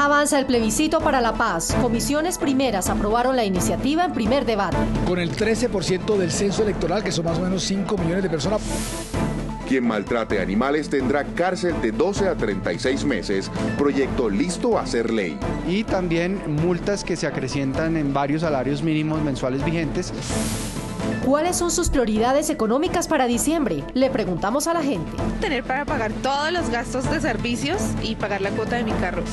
Avanza el plebiscito para la paz. Comisiones primeras aprobaron la iniciativa en primer debate. Con el 13% del censo electoral, que son más o menos 5 millones de personas. Quien maltrate animales tendrá cárcel de 12 a 36 meses. Proyecto listo a ser ley. Y también multas que se acrecientan en varios salarios mínimos mensuales vigentes. ¿Cuáles son sus prioridades económicas para diciembre? Le preguntamos a la gente. Tener para pagar todos los gastos de servicios y pagar la cuota de mi carro.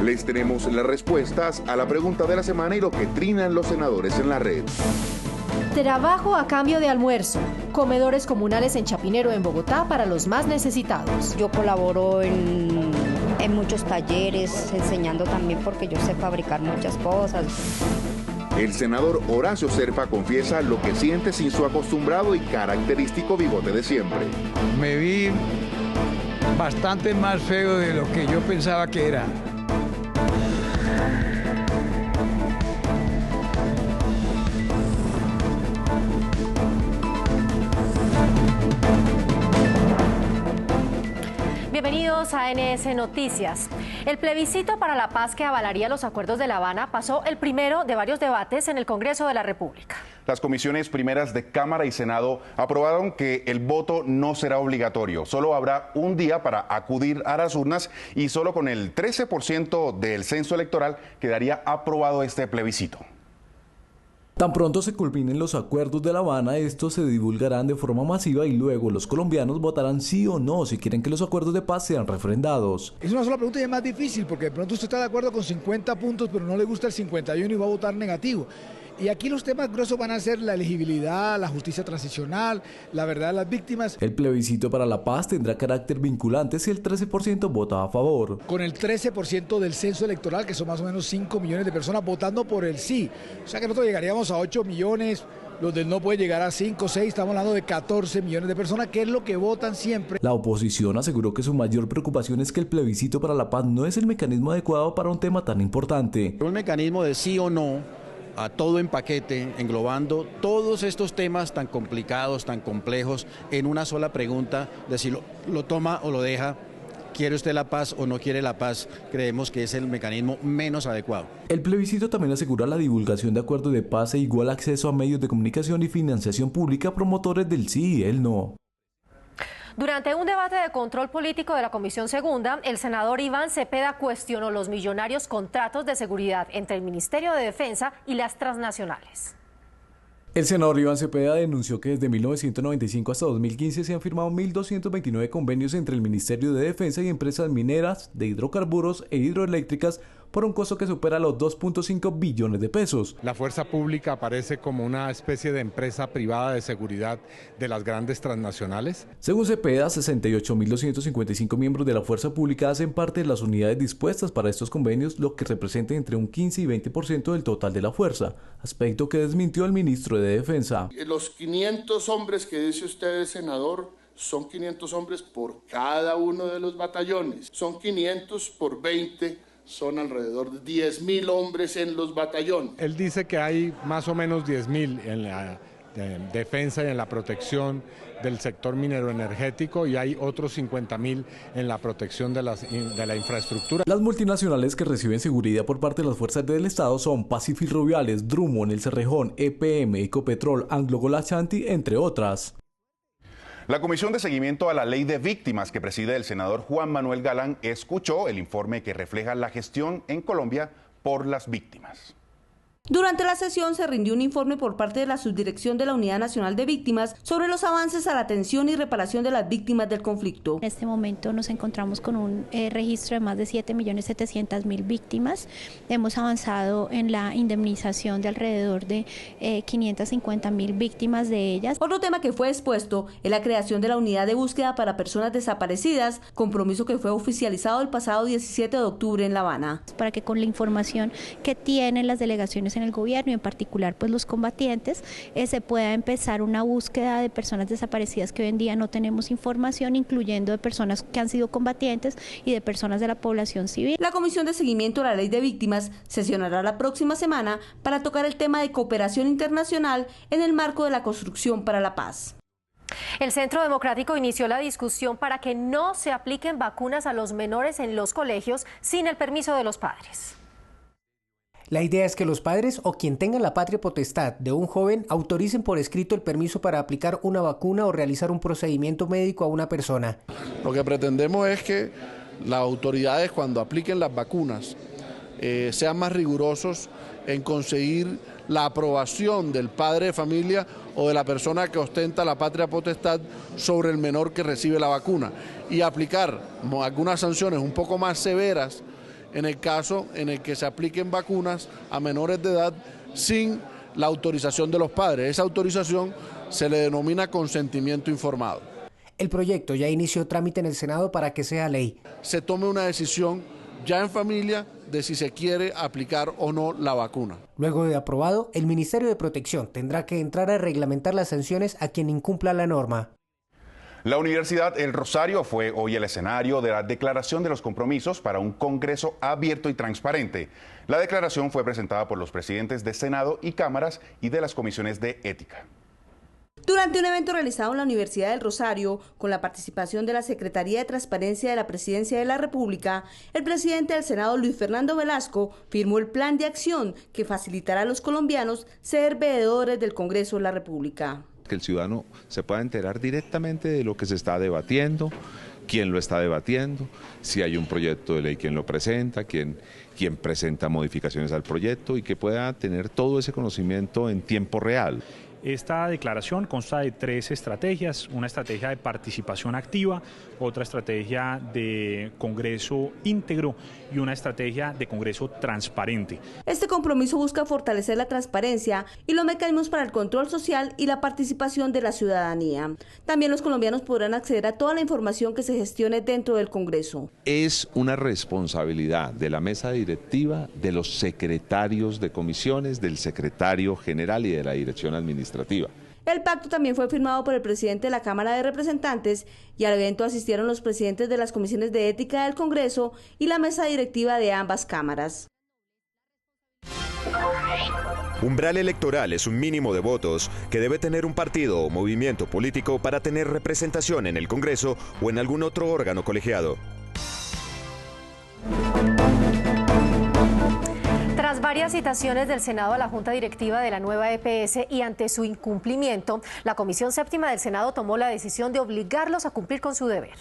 Les tenemos las respuestas a la pregunta de la semana y lo que trinan los senadores en la red. Trabajo a cambio de almuerzo. Comedores comunales en Chapinero, en Bogotá, para los más necesitados. Yo colaboro en muchos talleres, enseñando también porque yo sé fabricar muchas cosas. El senador Horacio Serpa confiesa lo que siente sin su acostumbrado y característico bigote de siempre. Me vi bastante más feo de lo que yo pensaba que era. Bienvenidos a NS Noticias. El plebiscito para la paz que avalaría los acuerdos de La Habana pasó el primero de varios debates en el Congreso de la República. Las comisiones primeras de Cámara y Senado aprobaron que el voto no será obligatorio. Solo habrá un día para acudir a las urnas y solo con el 13% del censo electoral quedaría aprobado este plebiscito. Tan pronto se culminen los acuerdos de La Habana, estos se divulgarán de forma masiva y luego los colombianos votarán sí o no si quieren que los acuerdos de paz sean refrendados. Es una sola pregunta y es más difícil porque de pronto usted está de acuerdo con 50 puntos pero no le gusta el 51 y va a votar negativo. Y aquí los temas gruesos van a ser la elegibilidad, la justicia transicional, la verdad de las víctimas. El plebiscito para la paz tendrá carácter vinculante si el 13% vota a favor. Con el 13% del censo electoral, que son más o menos 5 millones de personas votando por el sí. O sea que nosotros llegaríamos a 8 millones, los del no puede llegar a 5, 6, estamos hablando de 14 millones de personas, que es lo que votan siempre. La oposición aseguró que su mayor preocupación es que el plebiscito para la paz no es el mecanismo adecuado para un tema tan importante. Un mecanismo de sí o no a todo en paquete, englobando todos estos temas tan complicados, tan complejos, en una sola pregunta, de si lo toma o lo deja, quiere usted la paz o no quiere la paz, creemos que es el mecanismo menos adecuado. El plebiscito también asegura la divulgación de acuerdos de paz e igual acceso a medios de comunicación y financiación pública a promotores del sí y el no. Durante un debate de control político de la Comisión Segunda, el senador Iván Cepeda cuestionó los millonarios contratos de seguridad entre el Ministerio de Defensa y las transnacionales. El senador Iván Cepeda denunció que desde 1995 hasta 2015 se han firmado 1.229 convenios entre el Ministerio de Defensa y empresas mineras, de hidrocarburos e hidroeléctricas por un costo que supera los 2.5 billones de pesos. La fuerza pública aparece como una especie de empresa privada de seguridad de las grandes transnacionales. Según Cepeda, 68.255 miembros de la fuerza pública hacen parte de las unidades dispuestas para estos convenios, lo que representa entre un 15 y 20% del total de la fuerza, aspecto que desmintió el ministro de Defensa. Los 500 hombres que dice usted, senador, son 500 hombres por cada uno de los batallones. Son 500 por 20, son alrededor de 10.000 hombres en los batallones. Él dice que hay más o menos 10.000 en la defensa y en la protección del sector minero energético y hay otros 50.000 en la protección de la infraestructura. Las multinacionales que reciben seguridad por parte de las fuerzas del Estado son Pacific Rubiales, Drummond, El Cerrejón, EPM, Ecopetrol, Anglo Gold Ashanti, entre otras. La Comisión de Seguimiento a la Ley de Víctimas que preside el senador Juan Manuel Galán escuchó el informe que refleja la gestión en Colombia por las víctimas. Durante la sesión se rindió un informe por parte de la Subdirección de la Unidad Nacional de Víctimas sobre los avances a la atención y reparación de las víctimas del conflicto. En este momento nos encontramos con un registro de más de 7.700.000 víctimas. Hemos avanzado en la indemnización de alrededor de 550.000 víctimas de ellas. Otro tema que fue expuesto es la creación de la Unidad de Búsqueda para Personas Desaparecidas, compromiso que fue oficializado el pasado 17 de octubre en La Habana. Para que con la información que tienen las delegaciones en el gobierno y en particular pues los combatientes, se pueda empezar una búsqueda de personas desaparecidas que hoy en día no tenemos información, incluyendo de personas que han sido combatientes y de personas de la población civil. La Comisión de Seguimiento a la Ley de Víctimas sesionará la próxima semana para tocar el tema de cooperación internacional en el marco de la construcción para la paz. El Centro Democrático inició la discusión para que no se apliquen vacunas a los menores en los colegios sin el permiso de los padres. La idea es que los padres o quien tenga la patria potestad de un joven autoricen por escrito el permiso para aplicar una vacuna o realizar un procedimiento médico a una persona. Lo que pretendemos es que las autoridades, cuando apliquen las vacunas, sean más rigurosos en conseguir la aprobación del padre de familia o de la persona que ostenta la patria potestad sobre el menor que recibe la vacuna y aplicar algunas sanciones un poco más severas en el caso en el que se apliquen vacunas a menores de edad sin la autorización de los padres. Esa autorización se le denomina consentimiento informado. El proyecto ya inició trámite en el Senado para que sea ley. Se tome una decisión ya en familia de si se quiere aplicar o no la vacuna. Luego de aprobado, el Ministerio de Protección tendrá que entrar a reglamentar las sanciones a quien incumpla la norma. La Universidad El Rosario fue hoy el escenario de la declaración de los compromisos para un Congreso abierto y transparente. La declaración fue presentada por los presidentes de Senado y Cámaras y de las comisiones de ética. Durante un evento realizado en la Universidad del Rosario, con la participación de la Secretaría de Transparencia de la Presidencia de la República, el presidente del Senado, Luis Fernando Velasco, firmó el plan de acción que facilitará a los colombianos ser veedores del Congreso de la República. Que el ciudadano se pueda enterar directamente de lo que se está debatiendo, quién lo está debatiendo, si hay un proyecto de ley, quién lo presenta, quién presenta modificaciones al proyecto y que pueda tener todo ese conocimiento en tiempo real. Esta declaración consta de 3 estrategias, una estrategia de participación activa, otra estrategia de Congreso íntegro y una estrategia de Congreso transparente. Este compromiso busca fortalecer la transparencia y los mecanismos para el control social y la participación de la ciudadanía. También los colombianos podrán acceder a toda la información que se gestione dentro del Congreso. Es una responsabilidad de la mesa directiva, de los secretarios de comisiones, del secretario general y de la dirección administrativa. El pacto también fue firmado por el presidente de la Cámara de Representantes y al evento asistieron los presidentes de las comisiones de ética del Congreso y la mesa directiva de ambas cámaras. Umbral electoral es un mínimo de votos que debe tener un partido o movimiento político para tener representación en el Congreso o en algún otro órgano colegiado. Tras varias citaciones del Senado a la Junta Directiva de la nueva EPS y ante su incumplimiento, la Comisión Séptima del Senado tomó la decisión de obligarlos a cumplir con su deber.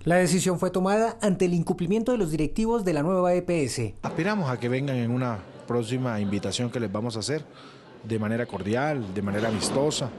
La decisión fue tomada ante el incumplimiento de los directivos de la nueva EPS. Aspiramos a que vengan en una próxima invitación que les vamos a hacer de manera cordial, de manera amistosa,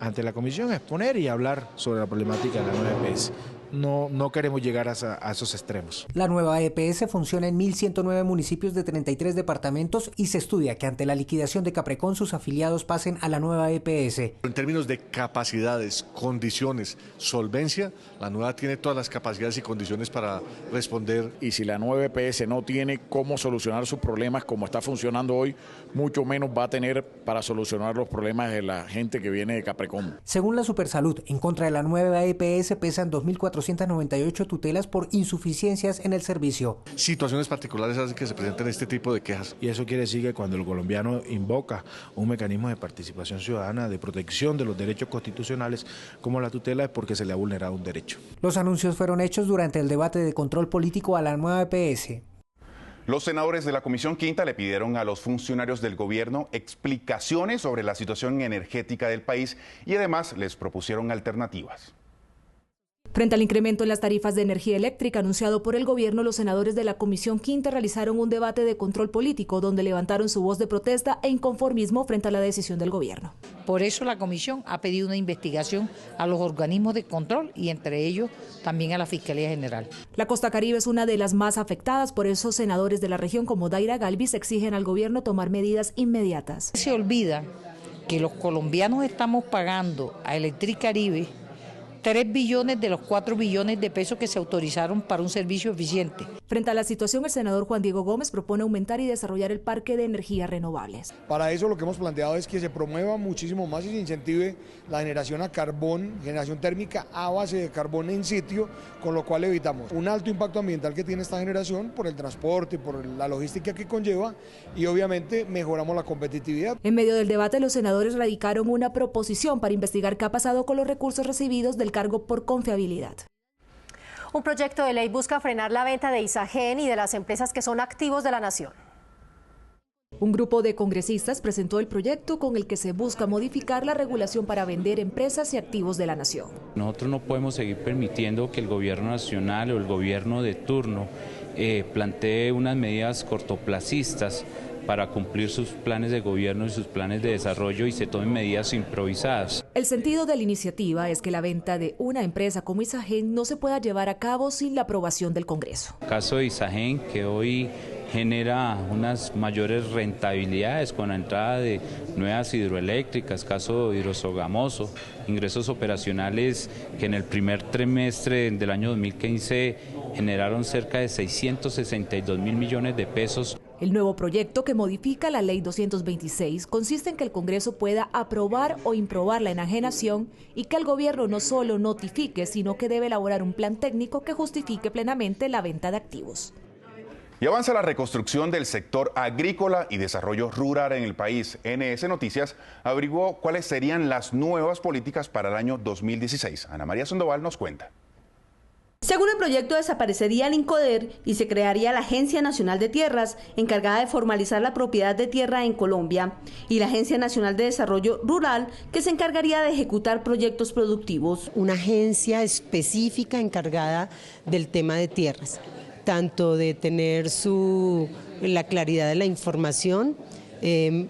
ante la comisión, exponer y hablar sobre la problemática de la nueva EPS. No queremos llegar a esos extremos. La nueva EPS funciona en 1.109 municipios de 33 departamentos y se estudia que ante la liquidación de Caprecon sus afiliados pasen a la nueva EPS. En términos de capacidades, condiciones, solvencia, la nueva tiene todas las capacidades y condiciones para responder. Y si la nueva EPS no tiene cómo solucionar sus problemas como está funcionando hoy, mucho menos va a tener para solucionar los problemas de la gente que viene de Caprecon. Según la Supersalud, en contra de la nueva EPS pesan 2.498 tutelas por insuficiencias en el servicio. Situaciones particulares hacen que se presenten este tipo de quejas. Y eso quiere decir que cuando el colombiano invoca un mecanismo de participación ciudadana, de protección de los derechos constitucionales, como la tutela, es porque se le ha vulnerado un derecho. Los anuncios fueron hechos durante el debate de control político a la nueva EPS. Los senadores de la Comisión Quinta le pidieron a los funcionarios del gobierno explicaciones sobre la situación energética del país y además les propusieron alternativas. Frente al incremento en las tarifas de energía eléctrica anunciado por el gobierno, los senadores de la Comisión Quinta realizaron un debate de control político donde levantaron su voz de protesta e inconformismo frente a la decisión del gobierno. Por eso la comisión ha pedido una investigación a los organismos de control y entre ellos también a la Fiscalía General. La Costa Caribe es una de las más afectadas, por eso senadores de la región como Daira Galvis exigen al gobierno tomar medidas inmediatas. Se olvida que los colombianos estamos pagando a Electricaribe 3 billones de los 4 billones de pesos que se autorizaron para un servicio eficiente. Frente a la situación, el senador Juan Diego Gómez propone aumentar y desarrollar el parque de energías renovables. Para eso lo que hemos planteado es que se promueva muchísimo más y se incentive la generación a carbón, generación térmica a base de carbón en sitio, con lo cual evitamos un alto impacto ambiental que tiene esta generación por el transporte, por la logística que conlleva y obviamente mejoramos la competitividad. En medio del debate, los senadores radicaron una proposición para investigar qué ha pasado con los recursos recibidos del cargo por confiabilidad. Un proyecto de ley busca frenar la venta de Isagen y de las empresas que son activos de la nación. Un grupo de congresistas presentó el proyecto con el que se busca modificar la regulación para vender empresas y activos de la nación. Nosotros no podemos seguir permitiendo que el gobierno nacional o el gobierno de turno plantee unas medidas cortoplacistas para cumplir sus planes de gobierno y sus planes de desarrollo y se tomen medidas improvisadas. El sentido de la iniciativa es que la venta de una empresa como Isagen no se pueda llevar a cabo sin la aprobación del Congreso. El caso de Isagen, que hoy genera unas mayores rentabilidades con la entrada de nuevas hidroeléctricas, caso de Hidrosogamoso, ingresos operacionales que en el primer trimestre del año 2015 generaron cerca de 662.000 millones de pesos. El nuevo proyecto, que modifica la Ley 226, consiste en que el Congreso pueda aprobar o improbar la enajenación y que el gobierno no solo notifique, sino que debe elaborar un plan técnico que justifique plenamente la venta de activos. Y avanza la reconstrucción del sector agrícola y desarrollo rural en el país. NS Noticias averiguó cuáles serían las nuevas políticas para el año 2016. Ana María Sandoval nos cuenta. Según el proyecto, desaparecería el INCODER y se crearía la Agencia Nacional de Tierras, encargada de formalizar la propiedad de tierra en Colombia, y la Agencia Nacional de Desarrollo Rural, que se encargaría de ejecutar proyectos productivos. Una agencia específica encargada del tema de tierras, tanto de tener la claridad de la información,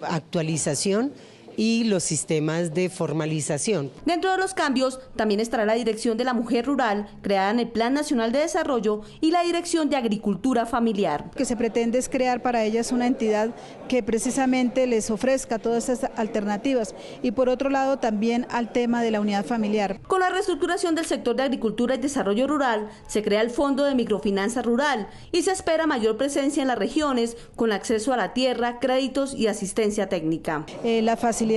actualización y los sistemas de formalización. Dentro de los cambios también estará la Dirección de la Mujer Rural, creada en el Plan Nacional de Desarrollo, y la Dirección de Agricultura Familiar. Lo que se pretende es crear para ellas una entidad que precisamente les ofrezca todas estas alternativas y por otro lado también al tema de la unidad familiar. Con la reestructuración del sector de agricultura y desarrollo rural, se crea el Fondo de Microfinanza Rural y se espera mayor presencia en las regiones con acceso a la tierra, créditos y asistencia técnica. Las facilidades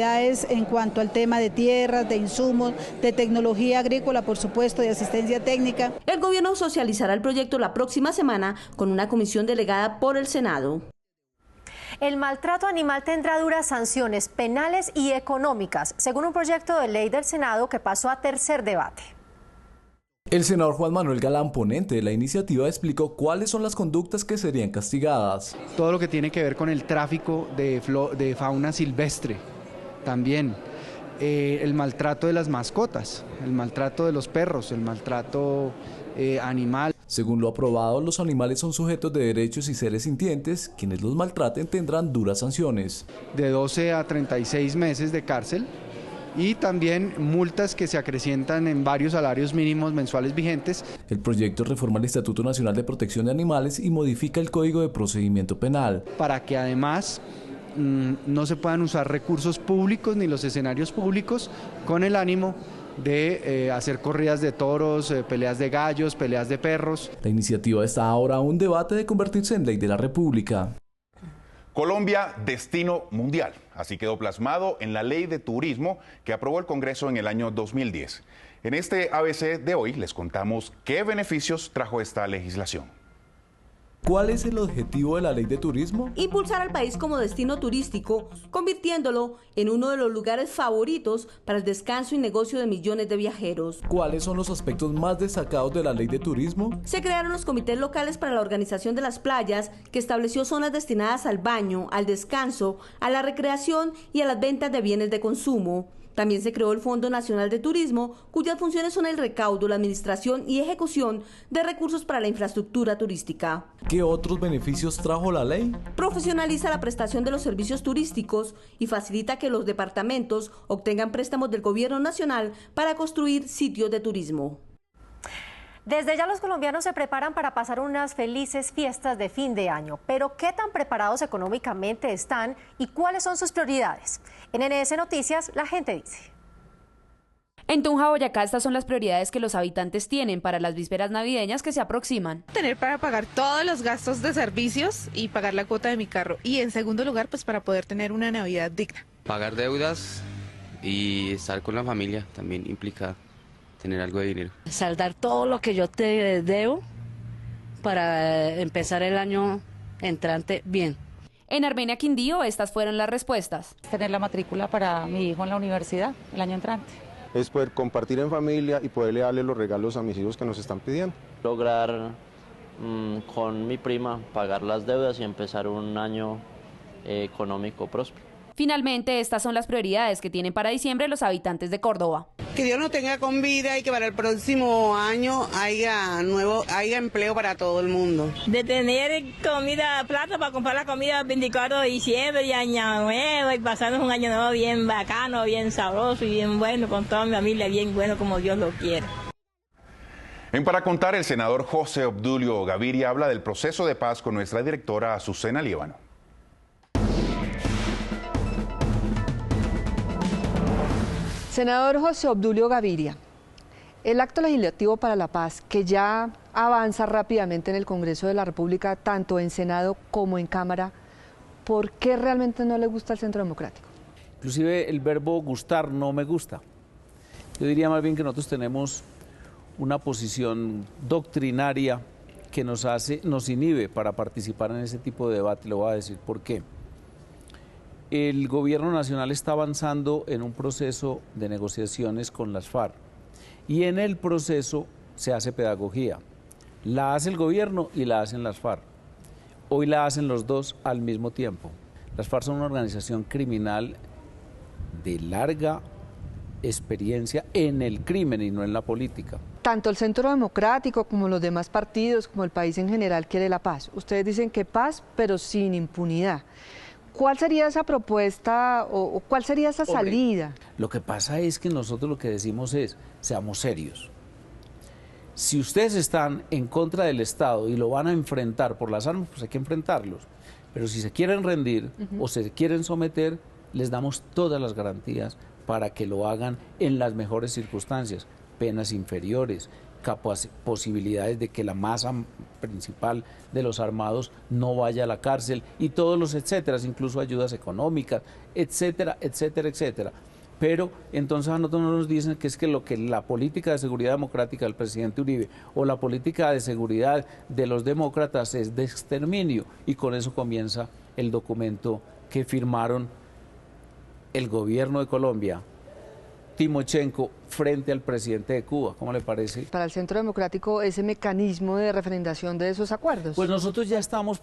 en cuanto al tema de tierras, de insumos, de tecnología agrícola, por supuesto, de asistencia técnica. El gobierno socializará el proyecto la próxima semana con una comisión delegada por el Senado. El maltrato animal tendrá duras sanciones penales y económicas, según un proyecto de ley del Senado que pasó a tercer debate. El senador Juan Manuel Galán, ponente de la iniciativa, explicó cuáles son las conductas que serían castigadas. Todo lo que tiene que ver con el tráfico de fauna silvestre, también el maltrato de las mascotas, el maltrato de los perros, el maltrato animal. Según lo aprobado, los animales son sujetos de derechos y seres sintientes. Quienes los maltraten tendrán duras sanciones. De 12 a 36 meses de cárcel y también multas que se acrecientan en varios salarios mínimos mensuales vigentes. El proyecto reforma el Estatuto Nacional de Protección de Animales y modifica el Código de Procedimiento Penal. Para que además no se puedan usar recursos públicos ni los escenarios públicos con el ánimo de hacer corridas de toros, peleas de gallos, peleas de perros. La iniciativa está ahora a un debate de convertirse en ley de la República. Colombia, destino mundial. Así quedó plasmado en la Ley de Turismo que aprobó el Congreso en el año 2010. En este ABC de hoy les contamos qué beneficios trajo esta legislación. ¿Cuál es el objetivo de la Ley de Turismo? Impulsar al país como destino turístico, convirtiéndolo en uno de los lugares favoritos para el descanso y negocio de millones de viajeros. ¿Cuáles son los aspectos más destacados de la Ley de Turismo? Se crearon los comités locales para la organización de las playas, que estableció zonas destinadas al baño, al descanso, a la recreación y a las ventas de bienes de consumo. También se creó el Fondo Nacional de Turismo, cuyas funciones son el recaudo, la administración y ejecución de recursos para la infraestructura turística. ¿Qué otros beneficios trajo la ley? Profesionaliza la prestación de los servicios turísticos y facilita que los departamentos obtengan préstamos del gobierno nacional para construir sitios de turismo. Desde ya los colombianos se preparan para pasar unas felices fiestas de fin de año, pero ¿qué tan preparados económicamente están y cuáles son sus prioridades? En NS Noticias, la gente dice. En Tunja, Boyacá, estas son las prioridades que los habitantes tienen para las vísperas navideñas que se aproximan. Tener para pagar todos los gastos de servicios y pagar la cuota de mi carro. Y en segundo lugar, pues para poder tener una Navidad digna. Pagar deudas y estar con la familia también implica tener algo de dinero. Saldar todo lo que yo te debo para empezar el año entrante bien. En Armenia, Quindío, estas fueron las respuestas. Tener la matrícula para mi hijo en la universidad el año entrante. Es poder compartir en familia y poderle darle los regalos a mis hijos que nos están pidiendo. Lograr con mi prima pagar las deudas y empezar un año económico próspero. Finalmente, estas son las prioridades que tienen para diciembre los habitantes de Córdoba. Que Dios nos tenga con vida y que para el próximo año haya empleo para todo el mundo. De tener comida, plata para comprar la comida el 24 de diciembre y año nuevo y pasarnos un año nuevo bien bacano, bien sabroso y bien bueno con toda mi familia, bien bueno como Dios lo quiere. En Para Contar, el senador José Obdulio Gaviria habla del proceso de paz con nuestra directora Azucena Líbano. Senador José Obdulio Gaviria, el acto legislativo para la paz, que ya avanza rápidamente en el Congreso de la República, tanto en Senado como en Cámara, ¿por qué realmente no le gusta al Centro Democrático? Inclusive el verbo gustar no me gusta. Yo diría más bien que nosotros tenemos una posición doctrinaria que nos inhibe para participar en ese tipo de debate. Le voy a decir por qué. El gobierno nacional está avanzando en un proceso de negociaciones con las FARC y en el proceso se hace pedagogía. La hace el gobierno y la hacen las FARC. Hoy la hacen los dos al mismo tiempo. Las FARC son una organización criminal de larga experiencia en el crimen y no en la política. Tanto el Centro Democrático como los demás partidos, como el país en general, quiere la paz. Ustedes dicen que paz, pero sin impunidad. ¿Cuál sería esa propuesta o cuál sería esa salida? Lo que pasa es que nosotros lo que decimos es, seamos serios. Si ustedes están en contra del Estado y lo van a enfrentar por las armas, pues hay que enfrentarlos. Pero si se quieren rendir o se quieren someter, les damos todas las garantías para que lo hagan en las mejores circunstancias, penas inferiores, posibilidades de que la masa principal de los armados no vaya a la cárcel y todos los etcétera, incluso ayudas económicas, etcétera, etcétera, etcétera. Pero entonces a nosotros no nos dicen que es que lo que la política de seguridad democrática del presidente Uribe o la política de seguridad de los demócratas es de exterminio, y con eso comienza el documento que firmaron el gobierno de Colombia, Timochenko, frente al presidente de Cuba. ¿Cómo le parece? Para el Centro Democrático, ese mecanismo de refrendación de esos acuerdos. Pues nosotros ya estamos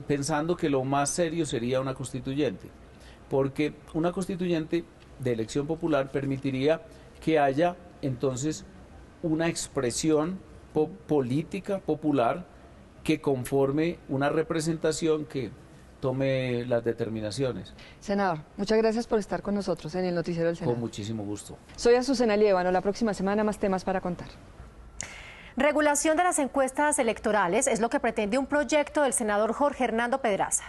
pensando que lo más serio sería una constituyente, porque una constituyente de elección popular permitiría que haya entonces una expresión política popular que conforme una representación que tome las determinaciones. Senador, muchas gracias por estar con nosotros en el Noticiero del Senado. Con muchísimo gusto. Soy Azucena Líbano. La próxima semana más temas para contar. Regulación de las encuestas electorales es lo que pretende un proyecto del senador Jorge Hernando Pedraza.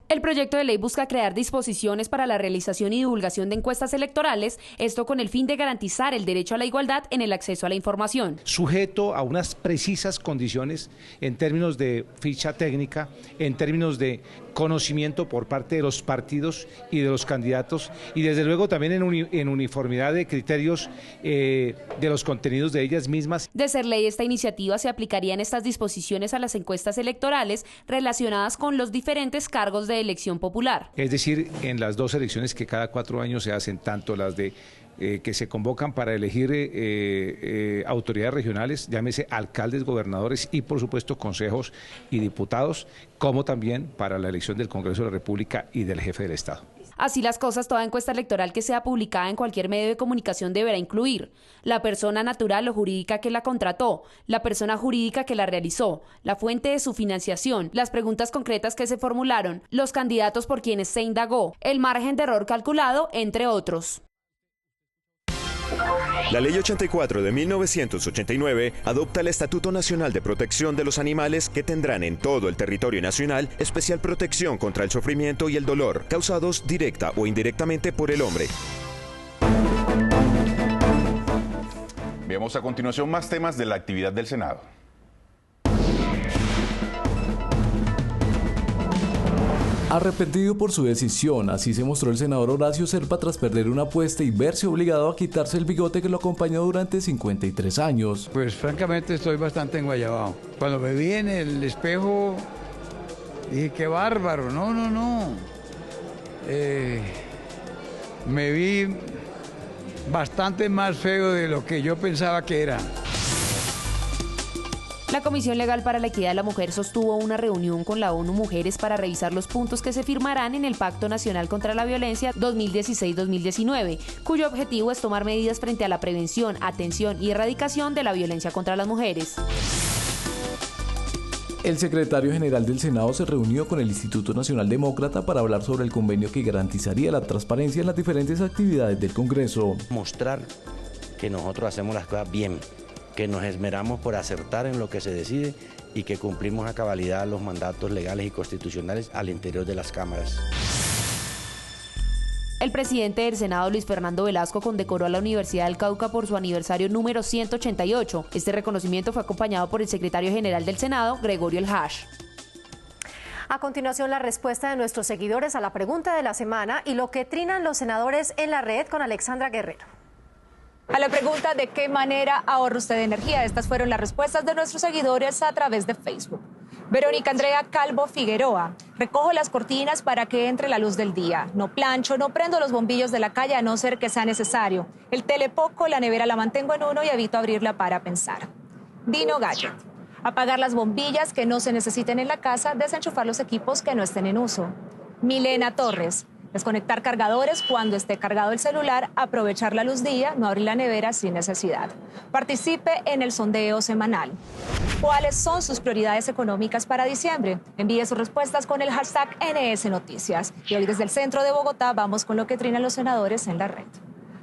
El proyecto de ley busca crear disposiciones para la realización y divulgación de encuestas electorales, esto con el fin de garantizar el derecho a la igualdad en el acceso a la información. Sujeto a unas precisas condiciones en términos de ficha técnica, en términos de conocimiento por parte de los partidos y de los candidatos, y desde luego también en uniformidad de criterios de los contenidos de ellas mismas. De ser ley, esta iniciativa se aplicaría en estas disposiciones a las encuestas electorales relacionadas con los diferentes cargos de elección popular. Es decir, en las dos elecciones que cada 4 años se hacen, tanto las de que se convocan para elegir autoridades regionales, llámese alcaldes, gobernadores y por supuesto consejos y diputados, como también para la elección del Congreso de la República y del jefe del Estado. Así las cosas, toda encuesta electoral que sea publicada en cualquier medio de comunicación deberá incluir la persona natural o jurídica que la contrató, la persona jurídica que la realizó, la fuente de su financiación, las preguntas concretas que se formularon, los candidatos por quienes se indagó, el margen de error calculado, entre otros. La Ley 84 de 1989 adopta el Estatuto Nacional de Protección de los Animales, que tendrán en todo el territorio nacional especial protección contra el sufrimiento y el dolor causados directa o indirectamente por el hombre. Veamos a continuación más temas de la actividad del Senado. Arrepentido por su decisión, así se mostró el senador Horacio Serpa tras perder una apuesta y verse obligado a quitarse el bigote que lo acompañó durante 53 años. Pues francamente estoy bastante enguayabado. Cuando me vi en el espejo dije, qué bárbaro, no. Me vi bastante más feo de lo que yo pensaba que era. La Comisión Legal para la Equidad de la Mujer sostuvo una reunión con la ONU Mujeres para revisar los puntos que se firmarán en el Pacto Nacional contra la Violencia 2016-2019, cuyo objetivo es tomar medidas frente a la prevención, atención y erradicación de la violencia contra las mujeres. El secretario general del Senado se reunió con el Instituto Nacional Demócrata para hablar sobre el convenio que garantizaría la transparencia en las diferentes actividades del Congreso. Mostrar que nosotros hacemos las cosas bien, que nos esmeramos por acertar en lo que se decide y que cumplimos a cabalidad los mandatos legales y constitucionales al interior de las cámaras. El presidente del Senado, Luis Fernando Velasco, condecoró a la Universidad del Cauca por su aniversario número 188. Este reconocimiento fue acompañado por el secretario general del Senado, Gregorio El Hash. A continuación, la respuesta de nuestros seguidores a la pregunta de la semana y lo que trinan los senadores en la red con Alexandra Guerrero. A la pregunta de qué manera ahorra usted energía, estas fueron las respuestas de nuestros seguidores a través de Facebook. Verónica Andrea Calvo Figueroa: recojo las cortinas para que entre la luz del día. No plancho, no prendo los bombillos de la calle a no ser que sea necesario. El tele poco, la nevera la mantengo en uno y evito abrirla para pensar. Dino Gadget: apagar las bombillas que no se necesiten en la casa, desenchufar los equipos que no estén en uso. Milena Torres: desconectar cargadores cuando esté cargado el celular, aprovechar la luz día, no abrir la nevera sin necesidad. Participe en el sondeo semanal. ¿Cuáles son sus prioridades económicas para diciembre? Envíe sus respuestas con el hashtag NS Noticias. Y hoy desde el centro de Bogotá vamos con lo que trinan los senadores en la red.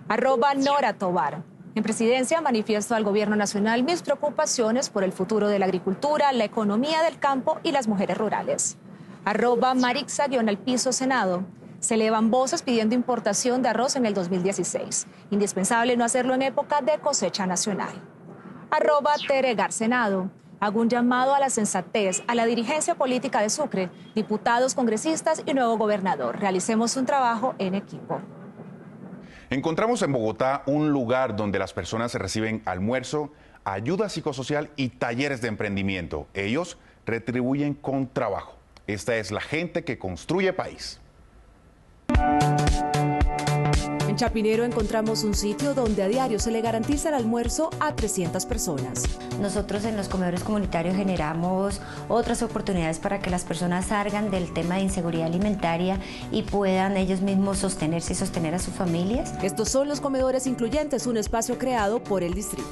@Nora Tobar: en presidencia manifiesto al gobierno nacional mis preocupaciones por el futuro de la agricultura, la economía del campo y las mujeres rurales. @Marixa_Piso Senado: se elevan voces pidiendo importación de arroz en el 2016. Indispensable no hacerlo en época de cosecha nacional. @Teregar Senado: hago un llamado a la sensatez, a la dirigencia política de Sucre, diputados, congresistas y nuevo gobernador. Realicemos un trabajo en equipo. Encontramos en Bogotá un lugar donde las personas reciben almuerzo, ayuda psicosocial y talleres de emprendimiento. Ellos retribuyen con trabajo. Esta es la gente que construye país. En Chapinero encontramos un sitio donde a diario se le garantiza el almuerzo a 300 personas. Nosotros en los comedores comunitarios generamos otras oportunidades para que las personas salgan del tema de inseguridad alimentaria y puedan ellos mismos sostenerse y sostener a sus familias. Estos son los comedores incluyentes, un espacio creado por el distrito.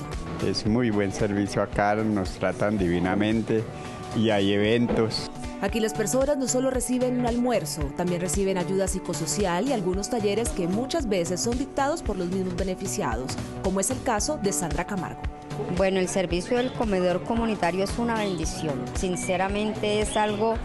Es muy buen servicio acá, nos tratan divinamente y hay eventos. Aquí las personas no solo reciben un almuerzo, también reciben ayuda psicosocial y algunos talleres que muchas veces son dictados por los mismos beneficiados, como es el caso de Sandra Camargo. Bueno, el servicio del comedor comunitario es una bendición. Sinceramente es algo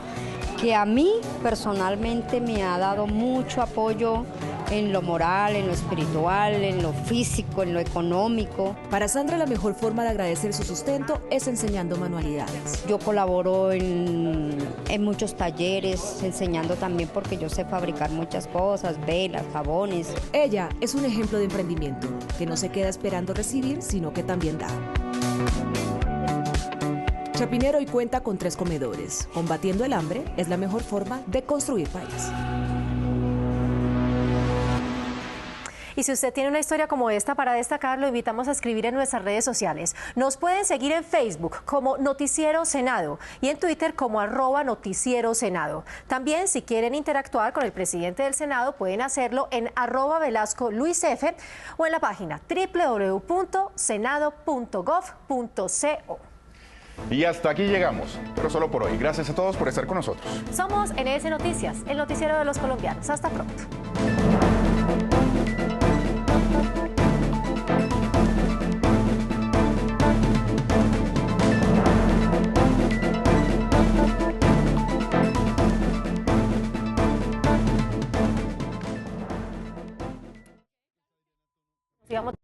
que a mí personalmente me ha dado mucho apoyo en lo moral, en lo espiritual, en lo físico, en lo económico. Para Sandra, la mejor forma de agradecer su sustento es enseñando manualidades. Yo colaboro en muchos talleres, enseñando también porque yo sé fabricar muchas cosas, velas, jabones. Ella es un ejemplo de emprendimiento, que no se queda esperando recibir, sino que también da. Chapinero hoy cuenta con 3 comedores. Combatiendo el hambre es la mejor forma de construir país. Y si usted tiene una historia como esta para destacar, lo invitamos a escribir en nuestras redes sociales. Nos pueden seguir en Facebook como Noticiero Senado y en Twitter como @Noticiero Senado. También, si quieren interactuar con el presidente del Senado, pueden hacerlo en @VelascoLuisF o en la página www.senado.gov.co. Y hasta aquí llegamos, pero solo por hoy. Gracias a todos por estar con nosotros. Somos NS Noticias, el noticiero de los colombianos. Hasta pronto. Sigamos.